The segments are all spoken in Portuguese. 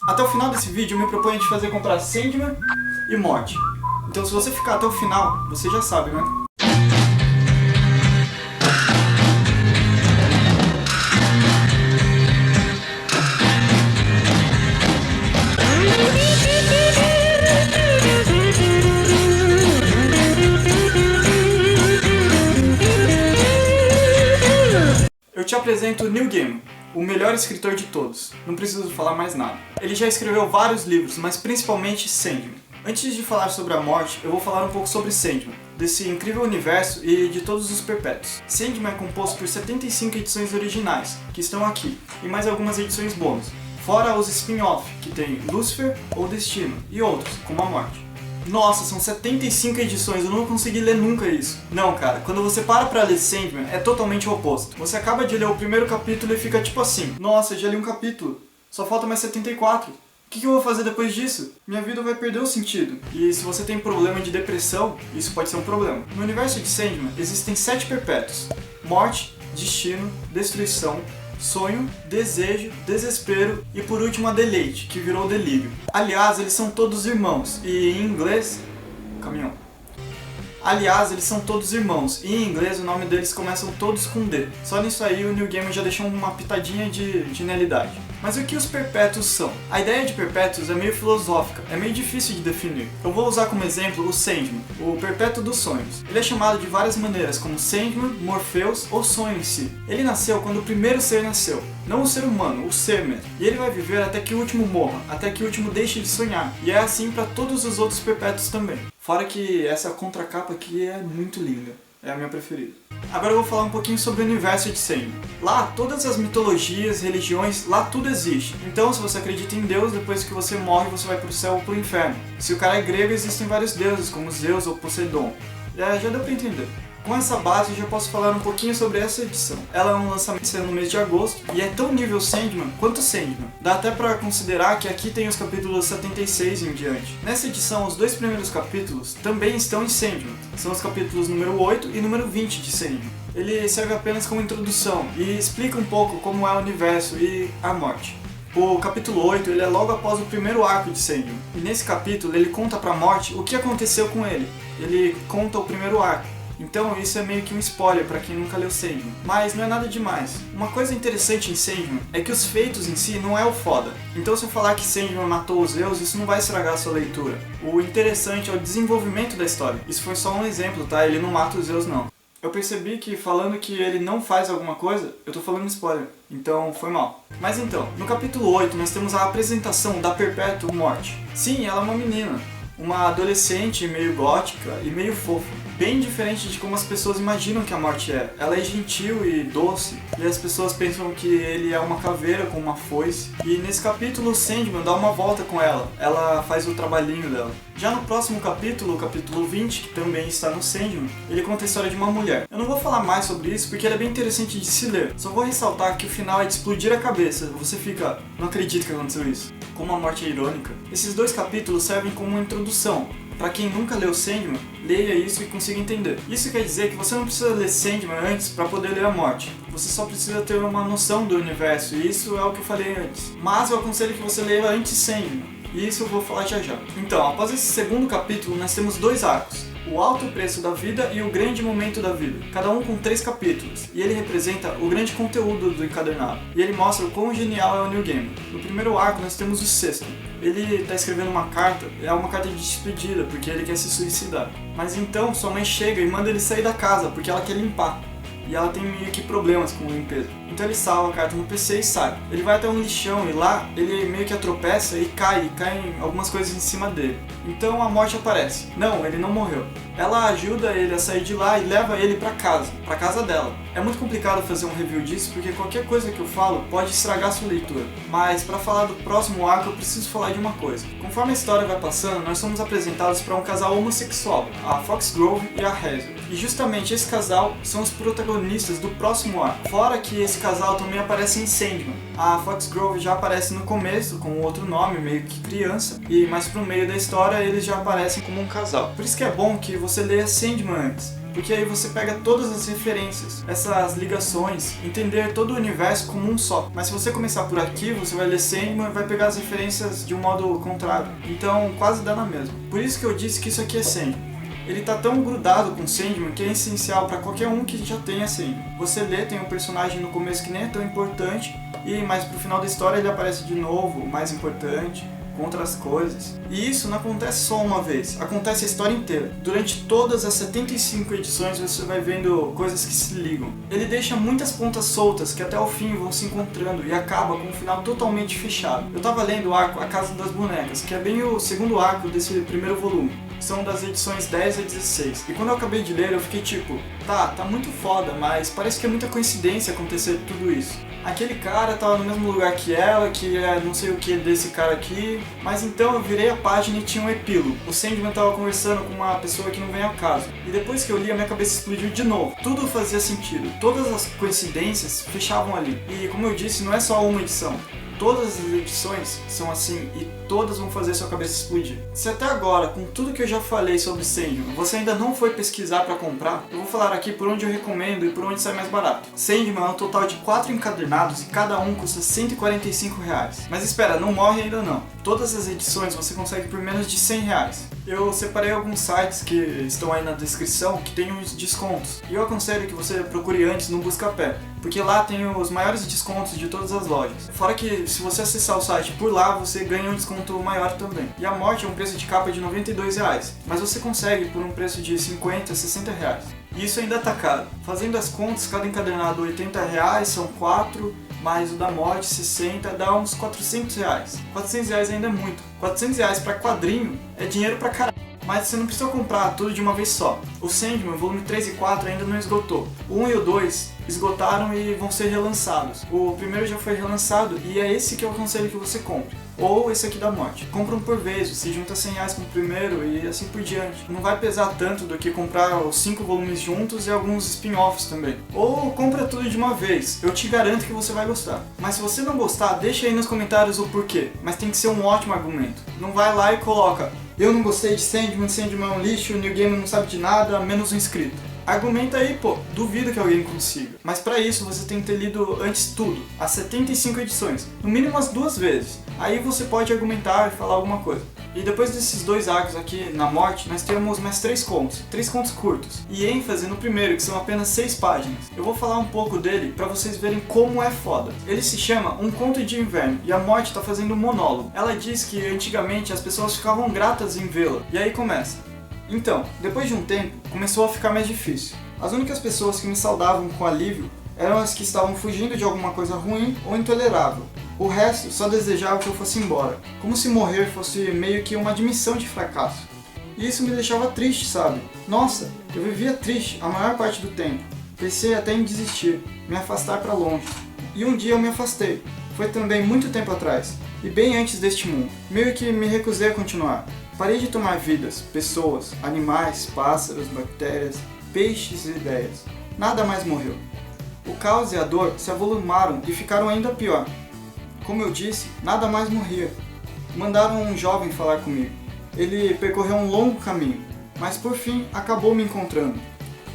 Até o final desse vídeo eu me proponho de fazer comprar Sandman e Morte. Então se você ficar até o final, você já sabe, né? Eu te apresento o Neil Gaiman, o melhor escritor de todos. Não preciso falar mais nada. Ele já escreveu vários livros, mas principalmente Sandman. Antes de falar sobre a morte, eu vou falar um pouco sobre Sandman, desse incrível universo e de todos os perpétuos. Sandman é composto por 75 edições originais, que estão aqui, e mais algumas edições bônus, fora os spin-off, que tem Lucifer ou Destino, e outros, como a morte. Nossa, são 75 edições, eu não consegui ler nunca isso. Não, cara, quando você para pra ler Sandman, é totalmente o oposto. Você acaba de ler o primeiro capítulo e fica tipo assim: nossa, já li um capítulo, só falta mais 74. O que eu vou fazer depois disso? Minha vida vai perder o sentido. E se você tem problema de depressão, isso pode ser um problema. No universo de Sandman, existem 7 perpétuos: morte, destino, destruição, sonho, desejo, desespero e por último a deleite, que virou delírio. Aliás, eles são todos irmãos, e em inglês... caminhão. Aliás, eles são todos irmãos, e em inglês o nome deles começam todos com D. Só nisso aí o Neil Gaiman já deixou uma pitadinha de genialidade. Mas o que os perpétuos são? A ideia de perpétuos é meio filosófica, é meio difícil de definir. Eu vou usar como exemplo o Sandman, o perpétuo dos sonhos. Ele é chamado de várias maneiras, como Sandman, Morpheus ou sonho em si. Ele nasceu quando o primeiro ser nasceu, não o ser humano, o ser mesmo. E ele vai viver até que o último morra, até que o último deixe de sonhar. E é assim para todos os outros perpétuos também. Fora que essa contracapa aqui é muito linda. É a minha preferida. Agora eu vou falar um pouquinho sobre o universo de Sandman. Lá, todas as mitologias, religiões, lá tudo existe. Então, se você acredita em Deus, depois que você morre, você vai pro céu ou pro inferno. Se o cara é grego, existem vários deuses, como Zeus ou Poseidon. Já deu pra entender. Com essa base, eu já posso falar um pouquinho sobre essa edição. Ela é um lançamento no mês de agosto e é tão nível Sandman quanto Sandman. Dá até pra considerar que aqui tem os capítulos 76 em diante. Nessa edição, os 2 primeiros capítulos também estão em Sandman. São os capítulos número 8 e número 20 de Sandman. Ele serve apenas como introdução e explica um pouco como é o universo e a morte. O capítulo 8 ele é logo após o primeiro arco de Sandman. E nesse capítulo ele conta pra morte o que aconteceu com ele. Ele conta o primeiro arco. Então isso é meio que um spoiler pra quem nunca leu Sandman, mas não é nada demais. Uma coisa interessante em Sandman é que os feitos em si não é o foda. Então se eu falar que Sandman matou os Zeus, isso não vai estragar a sua leitura. O interessante é o desenvolvimento da história. Isso foi só um exemplo, tá? Ele não mata os Zeus não. Eu percebi que falando que ele não faz alguma coisa, eu tô falando spoiler, então foi mal. Mas então, no capítulo 8 nós temos a apresentação da Perpétua Morte. Sim, ela é uma menina. Uma adolescente meio gótica e meio fofa. Bem diferente de como as pessoas imaginam que a morte é. Ela é gentil e doce, e as pessoas pensam que ele é uma caveira com uma foice. E nesse capítulo o Sandman dá uma volta com ela. Ela faz o trabalhinho dela. Já no próximo capítulo, o capítulo 20, que também está no Sandman, ele conta a história de uma mulher. Eu não vou falar mais sobre isso porque ele é bem interessante de se ler. Só vou ressaltar que o final é de explodir a cabeça. Você fica, não acredito que aconteceu isso. Como a morte é irônica. Esses 2 capítulos servem como uma introdução. Para quem nunca leu Sandman, leia isso e consiga entender. Isso quer dizer que você não precisa ler Sandman antes para poder ler a morte. Você só precisa ter uma noção do universo, e isso é o que eu falei antes. Mas eu aconselho que você leia antes Sandman, e isso eu vou falar já já. Então, após esse segundo capítulo, nós temos 2 arcos. O alto preço da vida e o grande momento da vida, cada um com 3 capítulos, e ele representa o grande conteúdo do encadernado, e ele mostra o quão genial é o Neil Gaiman. No primeiro arco nós temos o sexto. Ele está escrevendo uma carta, é uma carta de despedida, porque ele quer se suicidar. Mas então sua mãe chega e manda ele sair da casa, porque ela quer limpar. E ela tem meio que problemas com limpeza. Então ele salva a carta no PC e sai. Ele vai até um lixão e lá ele meio que tropeça e caem algumas coisas em cima dele. Então a morte aparece. Não, ele não morreu. Ela ajuda ele a sair de lá e leva ele pra casa dela. É muito complicado fazer um review disso porque qualquer coisa que eu falo pode estragar sua leitura. Mas para falar do próximo arco eu preciso falar de uma coisa. Conforme a história vai passando, nós somos apresentados para um casal homossexual, a Foxgrove e a Hazel. E justamente esse casal são os protagonistas do próximo arco. Fora que esse casal também aparece em Sandman. A Foxgrove já aparece no começo com outro nome, meio que criança, e mais pro meio da história eles já aparecem como um casal. Por isso que é bom que você leia Sandman antes, porque aí você pega todas as referências, essas ligações, entender todo o universo como um só. Mas se você começar por aqui, você vai ler Sandman e vai pegar as referências de um modo contrário. Então quase dá na mesma. Por isso que eu disse que isso aqui é Sandman. Ele tá tão grudado com Sandman que é essencial para qualquer um que já tenha Sandman. Você lê, tem um personagem no começo que nem é tão importante, e mais pro final da história ele aparece de novo, mais importante, com outras coisas. E isso não acontece só uma vez, acontece a história inteira. Durante todas as 75 edições você vai vendo coisas que se ligam. Ele deixa muitas pontas soltas que até o fim vão se encontrando e acaba com um final totalmente fechado. Eu tava lendo o arco A Casa das Bonecas, que é bem o segundo arco desse primeiro volume. São das edições 10 a 16. E quando eu acabei de ler, eu fiquei tipo, tá muito foda, mas parece que é muita coincidência acontecer tudo isso. Aquele cara tava no mesmo lugar que ela, que é não sei o que desse cara aqui. Mas então eu virei a página e tinha um epílogo. O Sandman tava conversando com uma pessoa que não vem ao caso. E depois que eu li, a minha cabeça explodiu de novo. Tudo fazia sentido. Todas as coincidências fechavam ali. E como eu disse, não é só uma edição. Todas as edições são assim e todas vão fazer sua cabeça explodir. Se até agora, com tudo que eu já falei sobre Sandman, você ainda não foi pesquisar para comprar, eu vou falar aqui por onde eu recomendo e por onde sai mais barato. Sandman é um total de 4 encadernados e cada um custa R$145. Mas espera, não morre ainda não. Todas as edições você consegue por menos de R$100. Eu separei alguns sites que estão aí na descrição que tem uns descontos. E eu aconselho que você procure antes no Buscapé, porque lá tem os maiores descontos de todas as lojas. Fora que se você acessar o site por lá, você ganha um desconto maior também. E a Morte é um preço de capa de R$92, mas você consegue por um preço de R$50, R$60. E isso ainda tá caro. Fazendo as contas, cada encadernado R$80, são 4, mais o da Morte, 60, dá uns R$400. R$400 ainda é muito. R$400 pra quadrinho é dinheiro pra caralho. Mas você não precisa comprar tudo de uma vez só. O Sandman, volume 3 e 4 ainda não esgotou. O 1 e o 2 esgotaram e vão ser relançados. O primeiro já foi relançado e é esse que eu aconselho que você compre. Ou esse aqui da Morte. Compra um por vez, você junta R$100 com o primeiro e assim por diante. Não vai pesar tanto do que comprar os 5 volumes juntos e alguns spin-offs também. Ou compra tudo de uma vez, eu te garanto que você vai gostar. Mas se você não gostar, deixa aí nos comentários o porquê. Mas tem que ser um ótimo argumento. Não vai lá e coloca: eu não gostei de Sandman, Sandman é um lixo, o New Game não sabe de nada, menos um inscrito. Argumenta aí, pô, duvido que alguém consiga. Mas pra isso você tem que ter lido antes tudo, as 75 edições, no mínimo as 2 vezes. Aí você pode argumentar e falar alguma coisa. E depois desses 2 arcos aqui na Morte, nós temos mais 3 contos curtos. E ênfase no primeiro, que são apenas 6 páginas. Eu vou falar um pouco dele pra vocês verem como é foda. Ele se chama Um Conto de Inverno, e a Morte tá fazendo um monólogo. Ela diz que antigamente as pessoas ficavam gratas em vê-la. E aí começa. Então, depois de um tempo, começou a ficar mais difícil. As únicas pessoas que me saudavam com alívio eram as que estavam fugindo de alguma coisa ruim ou intolerável. O resto só desejava que eu fosse embora, como se morrer fosse meio que uma admissão de fracasso. E isso me deixava triste, sabe? Nossa, eu vivia triste a maior parte do tempo. Pensei até em desistir, me afastar para longe. E um dia eu me afastei. Foi também muito tempo atrás, e bem antes deste mundo. Meio que me recusei a continuar. Parei de tomar vidas, pessoas, animais, pássaros, bactérias, peixes e ideias. Nada mais morreu. O caos e a dor se avolumaram e ficaram ainda pior. Como eu disse, nada mais morria. Mandaram um jovem falar comigo. Ele percorreu um longo caminho, mas por fim acabou me encontrando.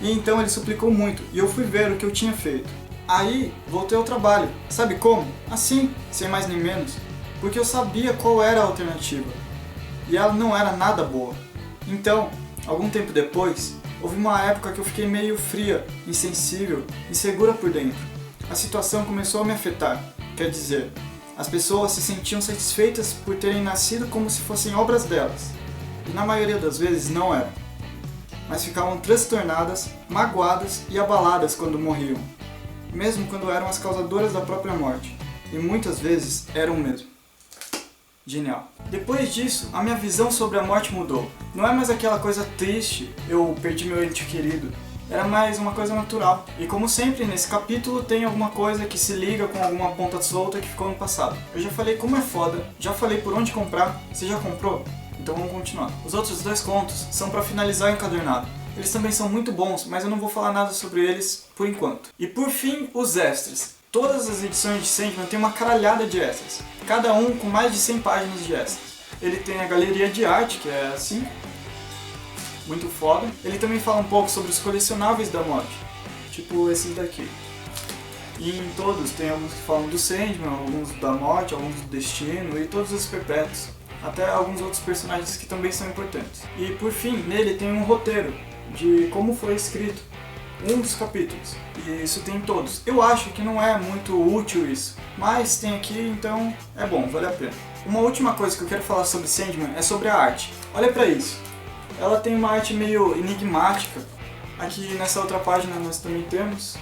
E então ele suplicou muito e eu fui ver o que eu tinha feito. Aí voltei ao trabalho. Sabe como? Assim, sem mais nem menos. Porque eu sabia qual era a alternativa. E ela não era nada boa. Então, algum tempo depois, houve uma época que eu fiquei meio fria, insensível, insegura por dentro. A situação começou a me afetar. Quer dizer, as pessoas se sentiam satisfeitas por terem nascido como se fossem obras delas. E na maioria das vezes não eram. Mas ficavam transtornadas, magoadas e abaladas quando morriam. Mesmo quando eram as causadoras da própria morte. E muitas vezes eram mesmo. Genial. Depois disso, a minha visão sobre a morte mudou. Não é mais aquela coisa triste, eu perdi meu ente querido. Era mais uma coisa natural. E como sempre, nesse capítulo tem alguma coisa que se liga com alguma ponta solta que ficou no passado. Eu já falei como é foda, já falei por onde comprar. Você já comprou? Então vamos continuar. Os outros 2 contos são para finalizar o encadernado. Eles também são muito bons, mas eu não vou falar nada sobre eles por enquanto. E por fim, os extras. Todas as edições de Sandman tem uma caralhada de extras, cada um com mais de 100 páginas de extras. Ele tem a galeria de arte, que é assim, muito foda. Ele também fala um pouco sobre os colecionáveis da morte, tipo esses daqui. E em todos tem alguns que falam do Sandman, alguns da morte, alguns do destino e todos os perpétuos. Até alguns outros personagens que também são importantes. E por fim, nele tem um roteiro de como foi escrito um dos capítulos. E isso tem em todos. Eu acho que não é muito útil isso, mas tem aqui, então é bom, vale a pena. Uma última coisa que eu quero falar sobre Sandman é sobre a arte. Olha pra isso. Ela tem uma arte meio enigmática. Aqui nessa outra página nós também temos.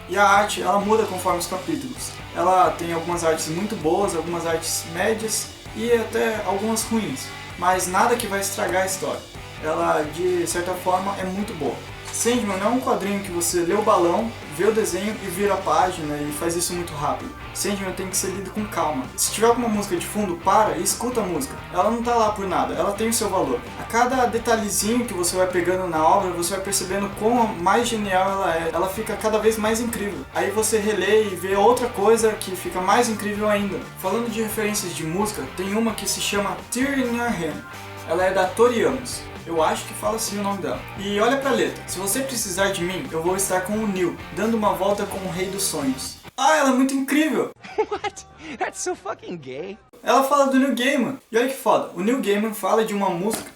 E a arte, ela muda conforme os capítulos. Ela tem algumas artes muito boas, algumas artes médias e até algumas ruins, mas nada que vai estragar a história. Ela, de certa forma, é muito boa. Sandman não é um quadrinho que você lê o balão, vê o desenho e vira a página e faz isso muito rápido. Sandman tem que ser lido com calma. Se tiver alguma música de fundo, para e escuta a música. Ela não tá lá por nada, ela tem o seu valor. A cada detalhezinho que você vai pegando na obra, você vai percebendo quão mais genial ela é. Ela fica cada vez mais incrível. Aí você relê e vê outra coisa que fica mais incrível ainda. Falando de referências de música, tem uma que se chama Tear in Your Hand. Ela é da Tori Amos. Eu acho que fala assim o nome dela. E olha pra letra. Se você precisar de mim, eu vou estar com o Neil, dando uma volta com o Rei dos Sonhos. Ah, ela é muito incrível! What? That's so fucking gay. Ela fala do Neil Gaiman. E olha que foda. O Neil Gaiman fala de uma música...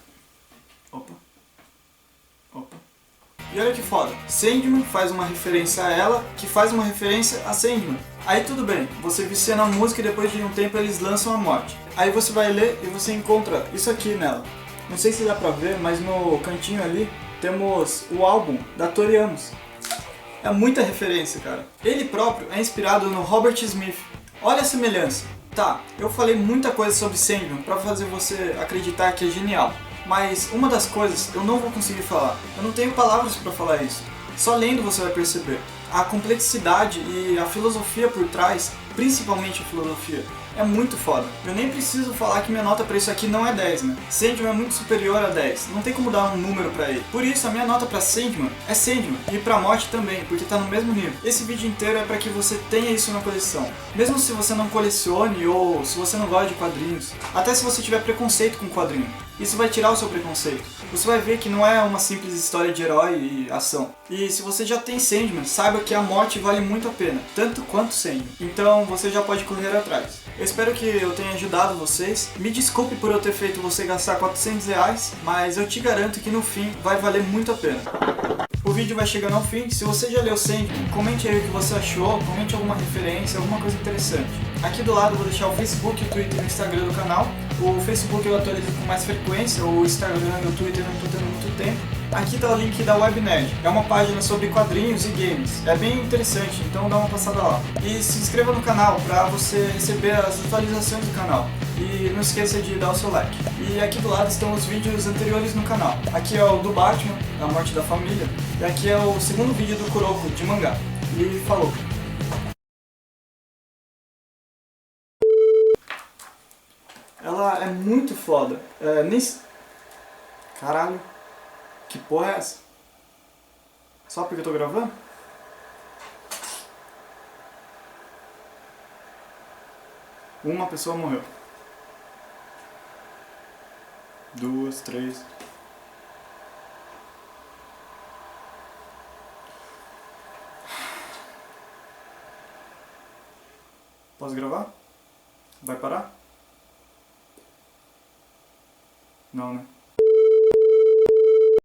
Opa. E olha que foda. Sandman faz uma referência a ela, que faz uma referência a Sandman. Aí tudo bem, você vicia na música e depois de um tempo eles lançam a morte. Aí você vai ler e você encontra isso aqui nela. Não sei se dá pra ver, mas no cantinho ali temos o álbum da Tori Amos. É muita referência, cara. Ele próprio é inspirado no Robert Smith. Olha a semelhança. Tá, eu falei muita coisa sobre Sandman pra fazer você acreditar que é genial. Mas uma das coisas eu não vou conseguir falar. Eu não tenho palavras pra falar isso. Só lendo você vai perceber. A complexidade e a filosofia por trás, principalmente a filosofia, é muito foda. Eu nem preciso falar que minha nota pra isso aqui não é 10, né? Sandman é muito superior a 10, não tem como dar um número pra ele. Por isso a minha nota pra Sandman é Sandman, e pra Morte também, porque tá no mesmo nível. Esse vídeo inteiro é pra que você tenha isso na coleção. Mesmo se você não colecione ou se você não gosta de quadrinhos, até se você tiver preconceito com quadrinho, isso vai tirar o seu preconceito. Você vai ver que não é uma simples história de herói e ação. E se você já tem Sandman, saiba que a Morte vale muito a pena, tanto quanto Sandman. Então você já pode correr atrás. Eu espero que eu tenha ajudado vocês. Me desculpe por eu ter feito você gastar R$400, mas eu te garanto que no fim vai valer muito a pena. O vídeo vai chegando ao fim. Se você já leu Sandman, comente aí o que você achou, comente alguma referência, alguma coisa interessante. Aqui do lado eu vou deixar o Facebook, o Twitter e o Instagram do canal. O Facebook eu atualizo com mais frequência, o Instagram e o Twitter eu não estou tendo muito tempo. Aqui está o link da WebNerd, é uma página sobre quadrinhos e games, é bem interessante, então dá uma passada lá. E se inscreva no canal para você receber as atualizações do canal. E não esqueça de dar o seu like. E aqui do lado estão os vídeos anteriores no canal. Aqui é o do Batman, da morte da família, e aqui é o segundo vídeo do Kuroko, de mangá. E falou! Ela é muito foda. Caralho. Que porra é essa? Só porque eu tô gravando? Uma pessoa morreu. 2, 3. Posso gravar? Vai parar? Não, né?